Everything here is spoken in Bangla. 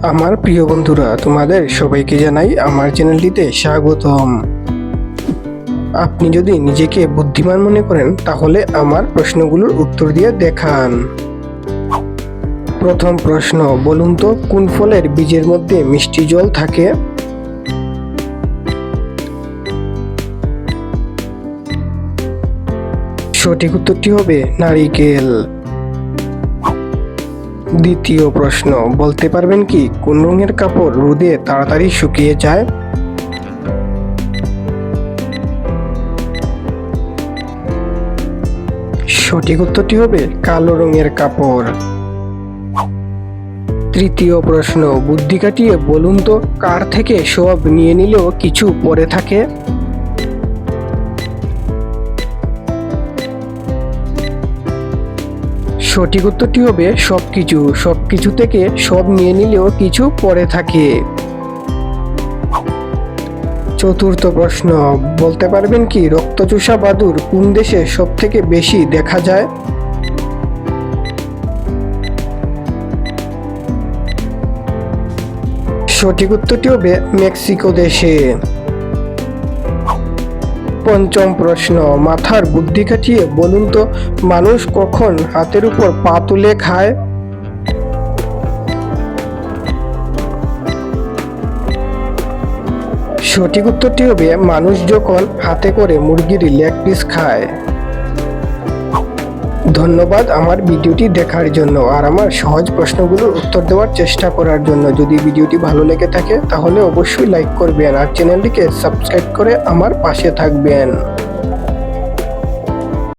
আমার প্রিয় বন্ধুরা, তোমাদের সবাইকে জানাই আমার চ্যানেলটিতে স্বাগতম। আপনি যদি নিজেকে বুদ্ধিমান মনে করেন তাহলে আমার প্রশ্নগুলোর উত্তর দিয়ে দেখান। প্রথম প্রশ্ন, বলুন তো কোন ফলের বীজের মধ্যে মিষ্টি জল থাকে? সঠিক উত্তরটি হবে নারিকেল। দ্বিতীয় প্রশ্ন, বলতে পারবেন কি কোন রঙের কাপড় রোদে তাড়াতাড়ি শুকিয়ে যায়? সঠিক উত্তরটি হবে কালো রঙের কাপড়। তৃতীয় প্রশ্ন, বুদ্ধি কাটিয়ে বলুন তো কার থেকে সব নিয়ে নিলেও কিছু পড়ে থাকে? সঠিক উত্তরটি হবে সবকিছু থেকে সব নিয়ে নিলেও কিছু পড়ে থাকে। চতুর্থ প্রশ্ন, বলতে পারবেন কি রক্তচোষা বাদুড় কোন দেশে সব থেকে বেশি দেখা যায়? সঠিক উত্তরটি হবে মেক্সিকো দেশে। পঞ্চম প্রশ্ন, মাথার বুদ্ধি খাটিয়ে বলুন তো মানুষ কখন হাতের উপর পা তুলে খায়? সঠিক উত্তরটি হবে মানুষ যখন হাতে করে মুরগির লেগ পিস খায়। ধন্যবাদ আমার ভিডিওটি দেখার জন্য আর আমার সহজ প্রশ্নগুলোর উত্তর দেওয়ার চেষ্টা করার জন্য। যদি ভিডিওটি ভালো লেগে থাকে তাহলে অবশ্যই লাইক করবেন আর চ্যানেলটিকে সাবস্ক্রাইব করে আমার পাশে থাকবেন।